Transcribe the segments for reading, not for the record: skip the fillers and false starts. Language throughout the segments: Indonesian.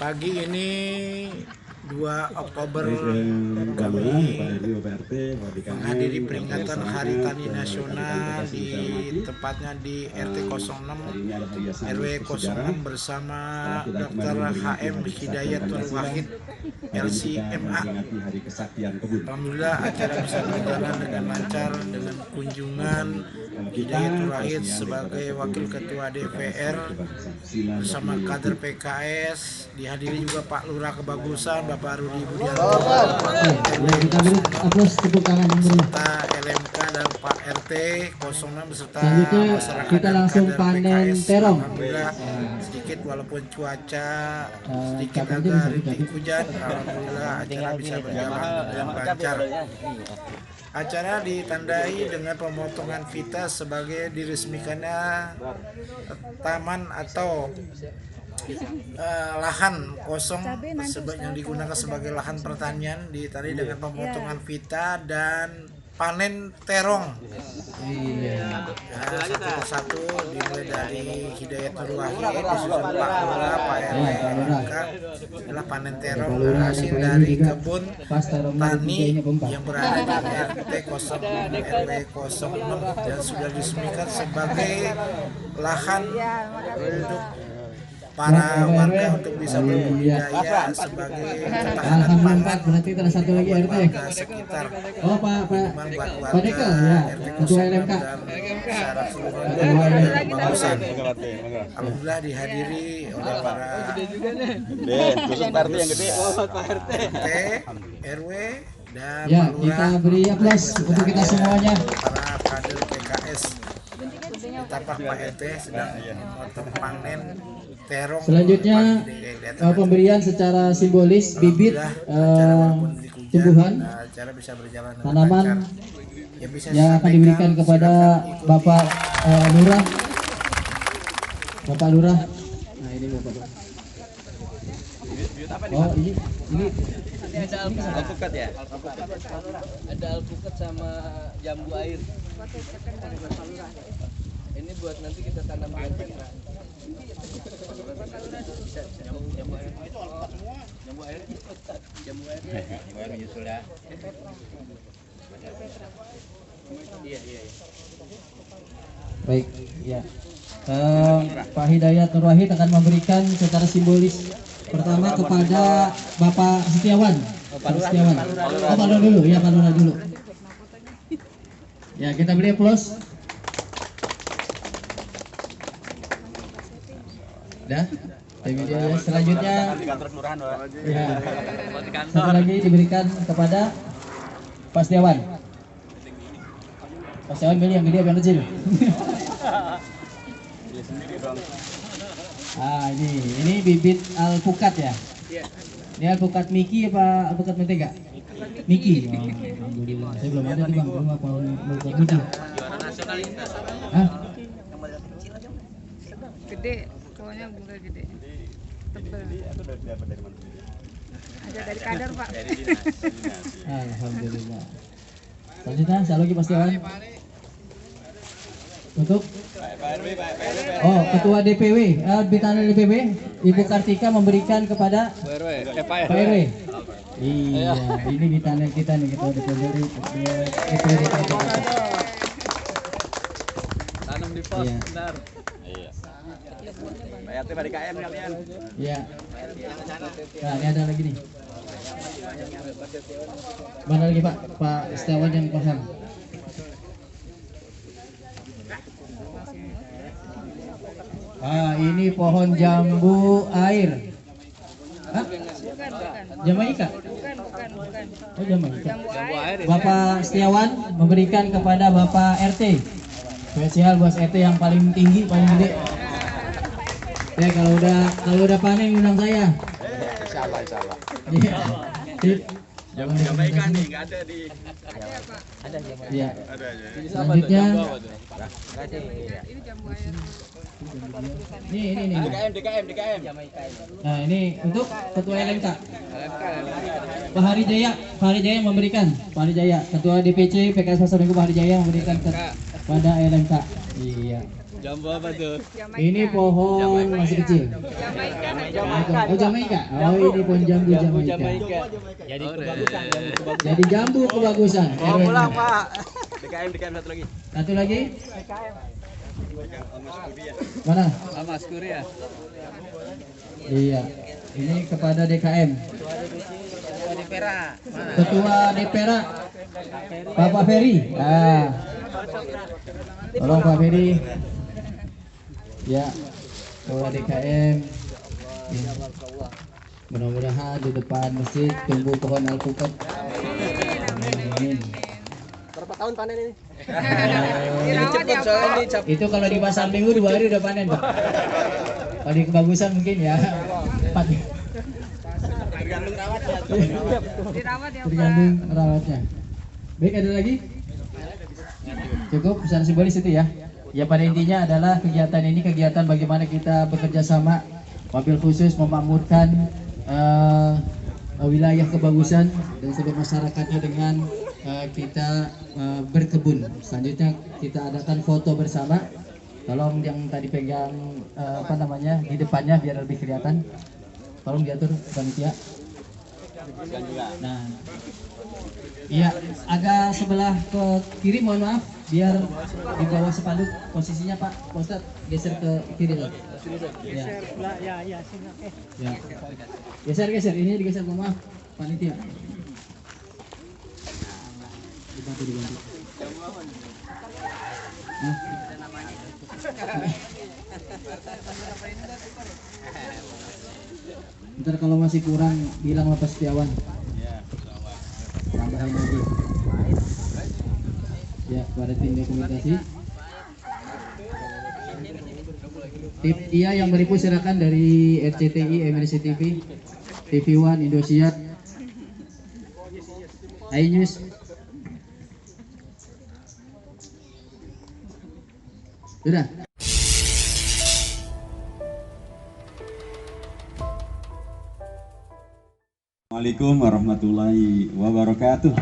Pagi ini 2 Oktober kami menghadiri peringatan Hari Tani Nasional di tepatnya di RT 06 RW 06 bersama Dr. HM Hidayatul Wahid LCMA. Alhamdulillah acara bisa berjalan dengan lancar dengan kunjungan Hidayatul Wahid sebagai Wakil Ketua DPR bersama kader PKS, dihadiri juga Pak Lurah Kebagusan, Bapak Rudi Budianto, serta LMK dan Pak RT 06 beserta masyarakat kita langsung panen terong. Alhamdulillah sedikit walaupun cuaca sedikit agak rintik hujan, alhamdulillah acara bisa berjalan dengan lancar. Acara ditandai dengan pemotongan vita sebagai diresmikannya taman atau lahan kosong yang digunakan sebagai lahan pertanian, ditandai dengan pemotongan vita dan panen terong. Satu persatu dimulai dari Hidayatul Wahid, disusul Pak Lurah, Pak RW, adalah panen terong hasil dari kebun tani yang berada di RT 06 RW 06 dan sudah diresmikan sebagai lahan untuk para warga untuk bisa berbudidaya sebagai ketahanan pangan berarti ada satu lagi RT sekitar. Oh Pak Dekel ya, Ketua LMK. Alhamdulillah dihadiri oleh para RT, RW dan ya, kita beri aplaus untuk kita semuanya. Para kader PKS tapak Pak RT sedang memotong panen terong. Selanjutnya pemberian secara simbolis bibit tumbuhan tanaman yang akan diberikan kepada Bapak Lurah. Bapak Lurah. Nah ini Bapak. Oh ini ada alpukat ya? Ada alpukat sama jambu air. Ini buat nanti kita tanam air. Jambu air menyusul ya. Iya. Baik, ya. Pak Hidayatul Wahid akan memberikan secara simbolis pertama kepada Bapak Setiawan. Pak Lurah dulu, ya Pak Lurah dulu. Ya, kita beri aplaus. Dah. Ya, selanjutnya ya, satu lagi diberikan kepada Pak Setiawan. Pak Setiawan pilih yang gede apa yang kecil? Ini bibit alpukat ya? Ini alpukat Miki apa alpukat mentega? Miki. Alhamdulillah. Saya belum ada nih Bang, belum apa alpukat Miki. Juara nasionalitas. Hah? Gede, pokoknya bunga gede. Tebal. Ada dari kader Pak. Alhamdulillah. Selanjutnya, saya lagi Pak Setiawan. Untuk Ketua DPW, Bintang DPW, Ibu Kartika memberikan kepada Pak RW. Iya, ini Bintang kita nih, Ketua DPW. Tanam di pos, benar. Iya. RT dari KM kalian. Iya. Nah, ini ada lagi nih. Mana lagi Pak? Pak Setiawan yang paham. Ini pohon jambu air. Hah? Jamaika? Bukan. Oh, Jamaika. Jambu air. Bapak Setiawan memberikan kepada Bapak RT. Spesial buat RT yang paling tinggi, paling gede. Kalau udah panen undang saya. Insyaallah. Iya. Jamaika nih enggak ada di. Ada Iya. Selanjutnya ini jambu air. Ini. DKM. Nah, ini untuk Ketua LMK. Pak Hari Jaya memberikan. Pak Hari Jaya, Ketua DPC PKS Pasar Minggu Pak Hari Jaya memberikan kepada LMK. Iya. Jambu apa tuh? Jamaika. Ini pohon masih kecil. Jamaika. Oh Jamaika. Oh ini pohon jambu Jamaika. Jamaika. Jadi kebagusan. Jadi jambu kebagusan. Mau RW. pulang Pak. DKM satu lagi. Satu lagi. Mana? Mas Kuria. Iya. Ini kepada DKM. Ketua DPRA Bapak Ferry. Tolong Pak Ferry. Ya, Ketua DKM. Ya. Mudah-mudahan di depan masjid tumbuh pohon alpukat. Amin. Berapa tahun panen ini? Dirawat ya Pak. Itu kalau di pasar minggu 2 hari udah panen Pak. Kalau di kebagusan mungkin ya 4. Tergantung rawatnya. Dirawat ya Pak. Tergantung rawatnya. Baik, ada lagi? Cukup secara simbolis itu ya. Ya pada intinya adalah kegiatan ini kegiatan bagaimana kita bekerja sama, mobil khusus memakmurkan wilayah kebagusan dan seluruh masyarakatnya dengan kita berkebun. Selanjutnya kita adakan foto bersama. Tolong yang tadi pegang di depannya biar lebih kelihatan. Tolong diatur panitia. Nah, iya agak sebelah ke kiri, mohon maaf, biar di bawah spanduk posisinya Pak Ustadz, geser ke kiri lah. Ya. Ya. Geser, ini digeser, mohon maaf, panitia. Dibantu. Nah. Ntar kalau masih kurang bilang Bapak Setiawan. Tambahin lagi. Ya, pada tim dokumentasi. Tim IA yang berikut silakan dari RCTI, MRC TV, TV One, Indosiar, iNews. Sudah. Assalamualaikum warahmatullahi wabarakatuh.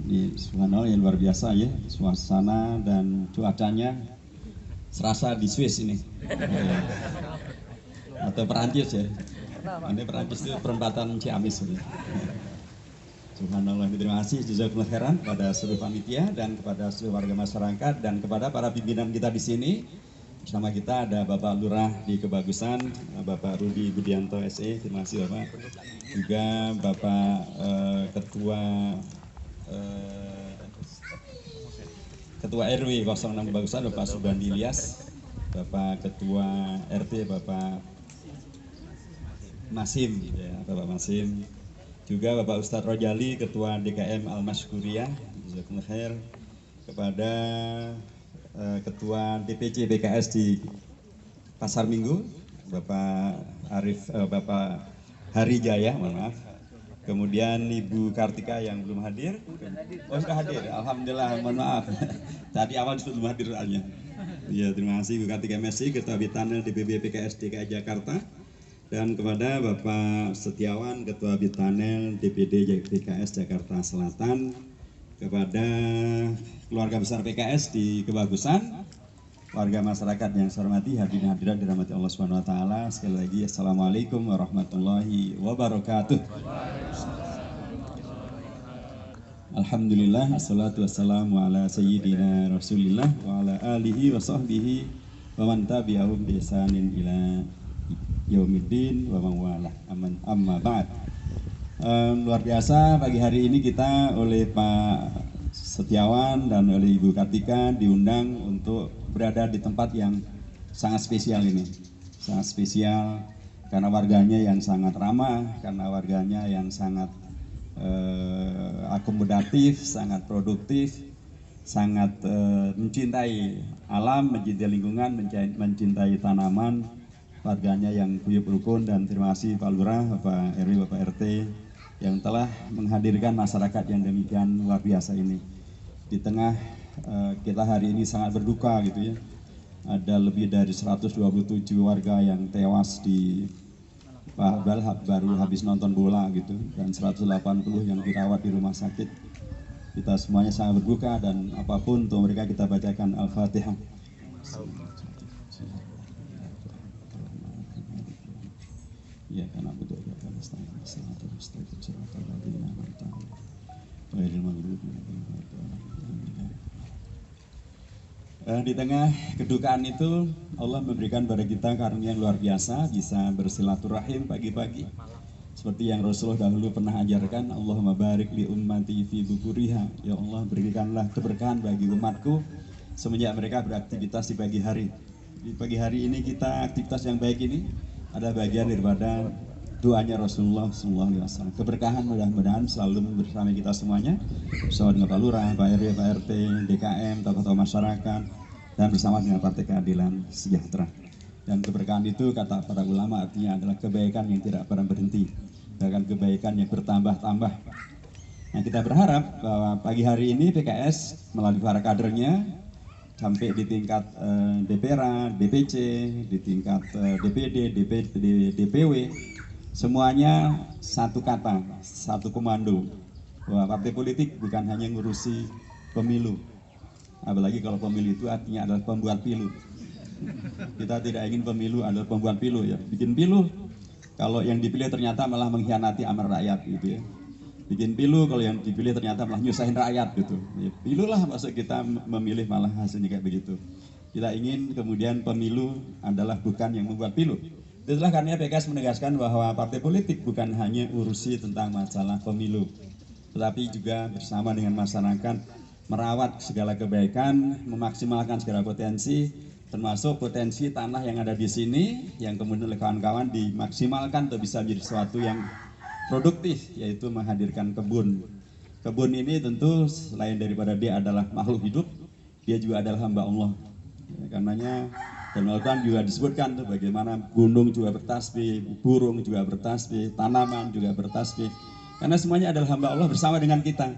Ini subhanallah yang luar biasa ya, suasana dan cuacanya serasa di Swiss ini. Atau Perancis ya. Ini Perancis itu perempatan Ciamis. Subhanallah, terima kasih jazakumullah khairan kepada seluruh panitia dan kepada seluruh warga masyarakat dan kepada para pimpinan kita di sini. Bersama kita ada Bapak Lurah di Kebagusan, Bapak Rudi Budianto SE, terima kasih Bapak. Juga Bapak Ketua RW 06 Kebagusan, Bapak Subandi Ilyas, Bapak Ketua RT, Bapak Masim, ya, Bapak Masim. Juga Bapak Ustadz Rojali, Ketua DKM Al-Mashkuriyah, jazakumullah khair. Kepada Ketua DPC BKS di Pasar Minggu, Bapak Bapak Hari Jaya, mohon maaf. Kemudian Ibu Kartika yang belum hadir. Oh sudah hadir, alhamdulillah, mohon maaf. Tadi awal disebut belum hadir soalnya. Ya, terima kasih Ibu Kartika MSI, Ketua Bitanel DPB PKS DKI Jakarta. Dan kepada Bapak Setiawan, Ketua Bitanel DPD PKS Jakarta Selatan. Kepada keluarga besar PKS di Kebagusan, warga masyarakat yang saya hormati, hadirin hadirat dirahmati Allah Subhanahu wa taala. Sekali lagi assalamualaikum warahmatullahi wabarakatuh. Alhamdulillah, assalatu wassalamu ala sayyidina Rasulillah wa ala alihi wa sahbihi wa man tabi'ahum bi ihsanin ila yaumiddin wa mawalah. Amma ba'd. Luar biasa, pagi hari ini kita oleh Pak Setiawan dan oleh Ibu Kartika diundang untuk berada di tempat yang sangat spesial ini. Sangat spesial karena warganya yang sangat ramah, karena warganya yang sangat akomodatif, sangat produktif, sangat mencintai alam, mencintai lingkungan, mencintai tanaman, warganya yang guyup rukun. Dan terima kasih Pak Lurah, Bapak RW, Bapak RT yang telah menghadirkan masyarakat yang demikian luar biasa ini. Di tengah kita hari ini sangat berduka gitu ya. Ada lebih dari 127 warga yang tewas di baru habis nonton bola gitu, dan 180 yang dirawat di rumah sakit. Kita semuanya sangat berduka, dan apapun untuk mereka kita bacakan Al-Fatihah. Ya karena betul karena di tengah kedukaan itu Allah memberikan pada kita karunia yang luar biasa, bisa bersilaturahim pagi-pagi seperti yang Rasulullah dahulu pernah ajarkan. Allahumma barik li ummati fi bukuriha, ya Allah berikanlah keberkahan bagi umatku semenjak mereka beraktivitas di pagi hari. Di pagi hari ini kita aktivitas yang baik ini ada bagian daripada doanya Rasulullah SAW. Keberkahan mudah-mudahan selalu bersama kita semuanya, bersama dengan Pak Lurah, Pak RW, Pak RT, DKM, tokoh-tokoh masyarakat, dan bersama dengan Partai Keadilan Sejahtera. Dan keberkahan itu kata para ulama artinya adalah kebaikan yang tidak pernah berhenti, bahkan kebaikan yang bertambah-tambah. Nah, kita berharap bahwa pagi hari ini PKS melalui para kadernya sampai di tingkat DPRA, DPC, di tingkat DPD, DPW, semuanya satu kata, satu komando, bahwa partai politik bukan hanya ngurusi pemilu, apalagi kalau pemilu itu artinya adalah pembuat pilu. Kita tidak ingin pemilu adalah pembuat pilu, ya. Bikin pilu, kalau yang dipilih ternyata malah mengkhianati amar rakyat, gitu ya. Bikin pilu, kalau yang dipilih ternyata malah nyusahin rakyat, gitu. Ya, pilulah maksud kita memilih malah hasilnya kayak begitu. Kita ingin kemudian pemilu adalah bukan yang membuat pilu. Itulah karena PKS menegaskan bahwa partai politik bukan hanya urusi tentang masalah pemilu, tetapi juga bersama dengan masyarakat merawat segala kebaikan, memaksimalkan segala potensi, termasuk potensi tanah yang ada di sini, yang kemudian oleh kawan-kawan dimaksimalkan untuk bisa menjadi sesuatu yang produktif, yaitu menghadirkan kebun. Kebun ini tentu selain daripada dia adalah makhluk hidup, dia juga adalah hamba Allah. Ya, karenanya dalam Al-Quran juga disebutkan tuh bagaimana gunung juga bertasbih, burung juga bertasbih, tanaman juga bertasbih. Karena semuanya adalah hamba Allah bersama dengan kita.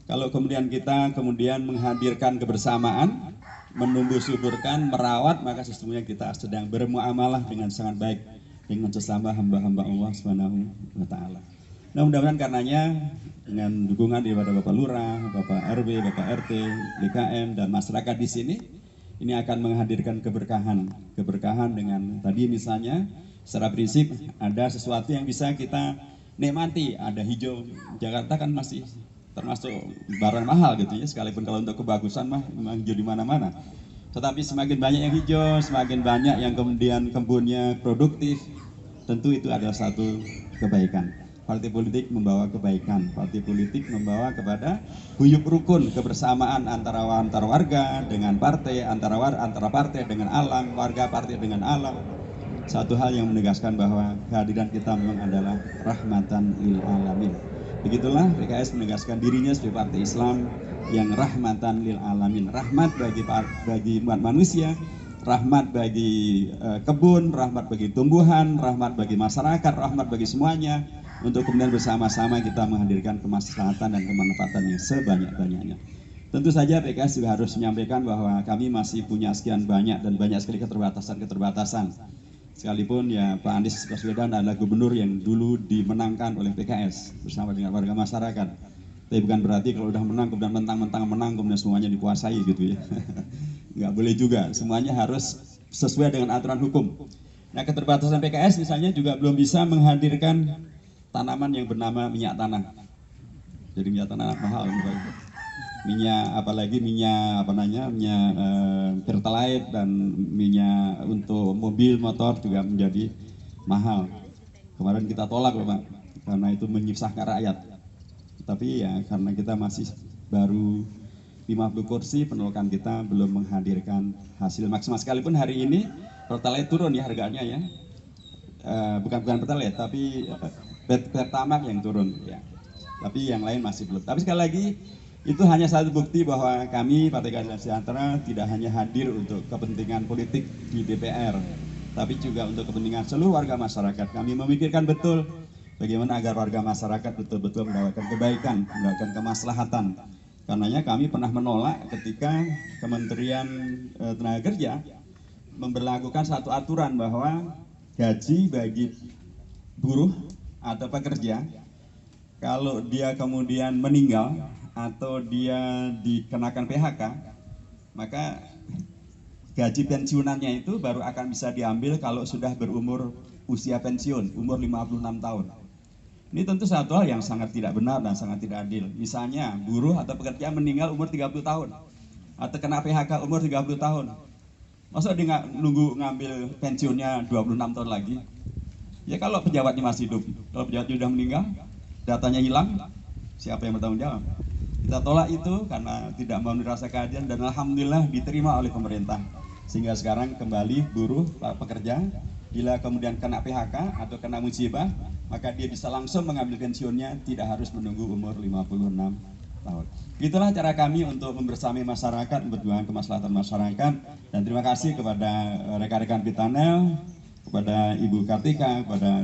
Kalau kemudian kita menghadirkan kebersamaan, menumbuh suburkan, merawat, maka sesungguhnya kita sedang bermuamalah dengan sangat baik dengan sesama hamba-hamba Allah Subhanahu wa Ta'ala. Nah, mudah-mudahan karenanya dengan dukungan daripada Bapak Lurah, Bapak RW, Bapak RT, DKM, dan masyarakat di sini, ini akan menghadirkan keberkahan dengan tadi misalnya secara prinsip ada sesuatu yang bisa kita nikmati, ada hijau. Jakarta kan masih termasuk barang mahal gitu ya, sekalipun kalau untuk kebagusan mah memang hijau di mana-mana. Tetapi semakin banyak yang hijau, semakin banyak yang kemudian kebunnya produktif, tentu itu adalah satu kebaikan. Partai politik membawa kebaikan, partai politik membawa kepada guyub rukun, kebersamaan antara warga dengan partai, antara partai dengan alam, warga partai dengan alam. Satu hal yang menegaskan bahwa kehadiran kita memang adalah rahmatan lil alamin. Begitulah PKS menegaskan dirinya sebagai partai Islam yang rahmatan lil alamin, rahmat bagi umat manusia, rahmat bagi kebun, rahmat bagi tumbuhan, rahmat bagi masyarakat, rahmat bagi semuanya, untuk kemudian bersama-sama kita menghadirkan kemaslahatan dan kemanfaatan yang sebanyak-banyaknya. Tentu saja PKS juga harus menyampaikan bahwa kami masih punya sekian banyak dan banyak sekali keterbatasan. Sekalipun ya Pak Anies Baswedan adalah gubernur yang dulu dimenangkan oleh PKS bersama dengan warga masyarakat. Tapi bukan berarti kalau udah menang kemudian mentang-mentang menang kemudian semuanya dikuasai gitu ya. Nggak boleh juga, semuanya harus sesuai dengan aturan hukum. Nah, keterbatasan PKS misalnya juga belum bisa menghadirkan tanaman yang bernama minyak tanah. Jadi minyak tanah mahal, minyak apalagi minyak pertalite dan minyak untuk mobil motor juga menjadi mahal. Kemarin kita tolak loh Pak, karena itu menyusahkan rakyat. Tapi ya karena kita masih baru 50 kursi, penolakan kita belum menghadirkan hasil maksimal. Sekalipun hari ini pertalite turun ya harganya ya, bukan pertalite tapi pertamax yang turun ya. Tapi yang lain masih belum. Tapi sekali lagi itu hanya satu bukti bahwa kami Partai Keadilan Sejahtera tidak hanya hadir untuk kepentingan politik di DPR, tapi juga untuk kepentingan seluruh warga masyarakat. Kami memikirkan betul bagaimana agar warga masyarakat betul-betul mendapatkan kebaikan, mendapatkan kemaslahatan. Karenanya kami pernah menolak ketika Kementerian Tenaga Kerja memberlakukan satu aturan bahwa gaji bagi buruh atau pekerja kalau dia kemudian meninggal atau dia dikenakan PHK, maka gaji pensiunannya itu baru akan bisa diambil kalau sudah berumur usia pensiun, umur 56 tahun. Ini tentu satu hal yang sangat tidak benar dan sangat tidak adil. Misalnya buruh atau pekerja meninggal umur 30 tahun atau kena PHK umur 30 tahun. Masa dia nggak nunggu ngambil pensiunnya 26 tahun lagi? Ya kalau pejabatnya masih hidup, kalau pejabatnya sudah meninggal, datanya hilang, siapa yang bertanggung jawab? Kita tolak itu karena tidak mau dirasa keadilan dan alhamdulillah diterima oleh pemerintah. Sehingga sekarang kembali buruh, pekerja, bila kemudian kena PHK atau kena musibah, maka dia bisa langsung mengambil pensiunnya, tidak harus menunggu umur 56 tahun. Itulah cara kami untuk membersamai masyarakat, memperjuangkan kemaslahatan masyarakat. Dan terima kasih kepada rekan-rekan Pitanel, kepada Ibu Kartika, kepada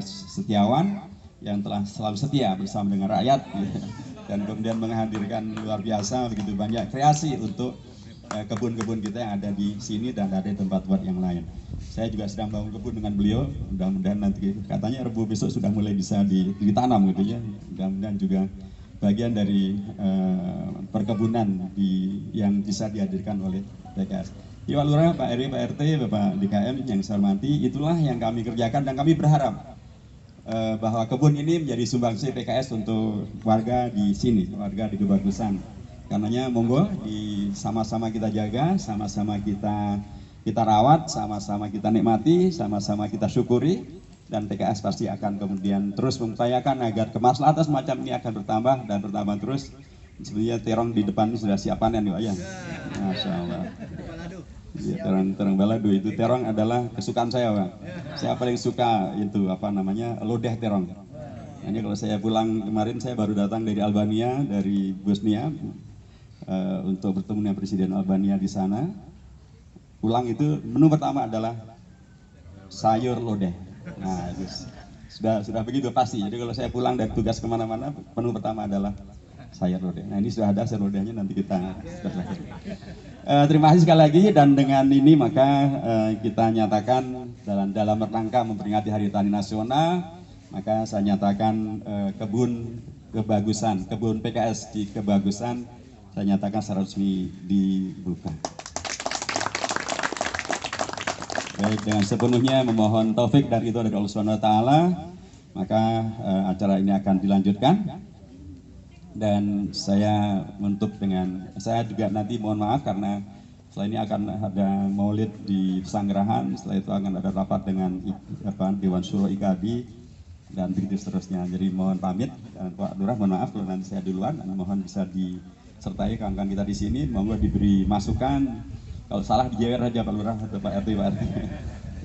Setiawan yang telah selalu setia bersama dengan rakyat dan kemudian menghadirkan luar biasa begitu banyak kreasi untuk kebun-kebun kita yang ada di sini dan ada di tempat-tempat yang lain. Saya juga sedang bangun kebun dengan beliau, mudah-mudahan nanti katanya Rebu besok sudah mulai bisa ditanam gitu ya. Mudah-mudahan juga bagian dari perkebunan yang bisa dihadirkan oleh PKS. Pak Lurah, Pak RW, Pak RT, Bapak DKM yang saya hormati, itulah yang kami kerjakan dan kami berharap bahwa kebun ini menjadi sumbangsi PKS untuk warga di sini, warga di Kebagusan. Karenanya monggo sama-sama kita jaga, sama-sama kita rawat, sama-sama kita nikmati, sama-sama kita syukuri, dan PKS pasti akan kemudian terus mengupayakan agar kemaslahatan semacam ini akan bertambah dan bertambah terus. Sebenarnya terong di depan ini sudah siap panen ya, ya. Masya Allah. Ya, terong balado itu terong adalah kesukaan saya, Pak. Saya paling suka itu lodeh terong. Ini kalau saya pulang kemarin saya baru datang dari Albania, dari Bosnia untuk bertemu dengan Presiden Albania di sana. Pulang itu menu pertama adalah sayur lodeh. Nah, itu sudah begitu pasti. Jadi kalau saya pulang dari tugas kemana-mana, menu pertama adalah sayur lodeh. Nah ini sudah ada sayur lodehnya, nanti kita terima kasih sekali lagi, dan dengan ini maka kita nyatakan dalam rangka memperingati Hari Tani Nasional, maka saya nyatakan kebun Kebagusan, kebun PKS di Kebagusan, saya nyatakan secara resmi dibuka. Baik, dengan sepenuhnya memohon taufik dan ridho dari Allah Subhanahu wa taala, maka acara ini akan dilanjutkan. Dan saya menutup dengan, saya juga nanti mohon maaf karena setelah ini akan ada maulid di Pesanggerahan, setelah itu akan ada rapat dengan Dewan Syuro IKABI dan begitu seterusnya. Jadi mohon pamit, Pak Lurah mohon maaf kalau nanti saya duluan, mohon bisa disertai kawan-kawan kita di sini, monggo diberi masukan, kalau salah dijewer aja Pak Lurah atau Pak RT, Pak RT.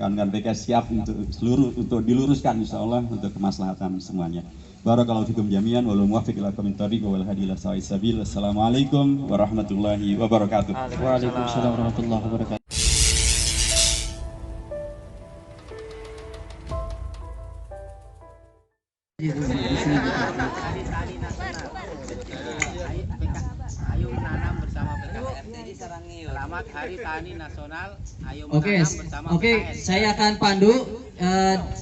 Kawan-kawan PKS siap untuk diluruskan insya Allah untuk kemaslahatan semuanya. Barakallahu fikum jami'an wal muwaffiq ila aqwamit thariq wal hadi ila sawa'is sabil. Assalamualaikum warahmatullahi wabarakatuh. Waalaikumsalam warahmatullahi wabarakatuh. Ayo menanam bersama PKS. Selamat Hari Tani Nasional. Ayo Oke, menanam bersama PKS. saya akan pandu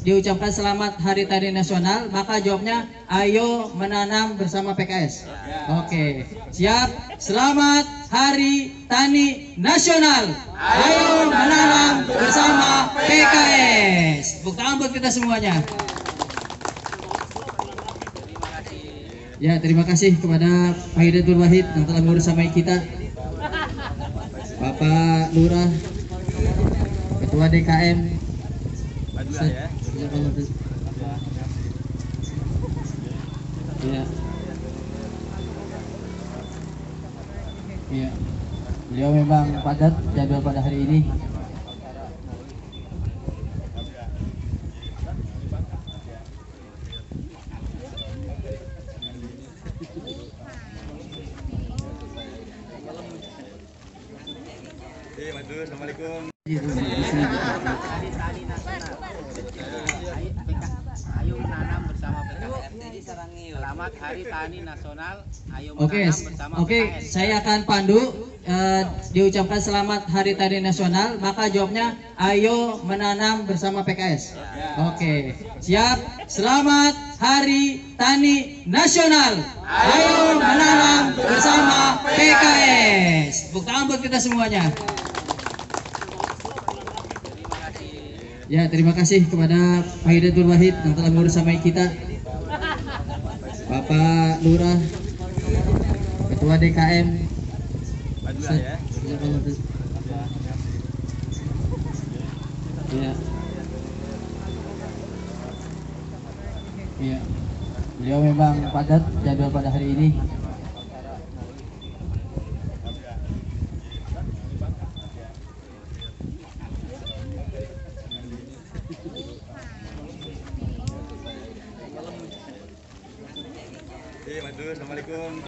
diucapkan selamat Hari Tani Nasional, maka jawabnya ayo menanam bersama PKS. Oke, siap. Selamat Hari Tani Nasional. Ayo menanam bersama PKS. Tepuk tangan buat kita semuanya. Ya, terima kasih kepada Pak Hidayatul Wahid yang telah membersamai kita, Bapak Lurah, Ketua DKM. Ya. Ya. Beliau memang padat jadwal pada hari ini. Assalamualaikum. Hari Tani Nasional. Ayo menanam bersama PKS. Selamat Hari Tani Nasional. Ayo menanam bersama PKS. Saya akan pandu diucapkan selamat Hari Tani Nasional, maka jawabnya ayo menanam bersama PKS. Oke, siap. Selamat Hari Tani Nasional. Ayo menanam bersama PKS. Tepuk tangan buat kita semuanya. Ya, terima kasih kepada Pak Hidayatul Wahid yang telah bersama kita. Bapak Lurah, Ketua DKM. Ya. Ya. Beliau memang padat jadwal pada hari ini. Assalamualaikum.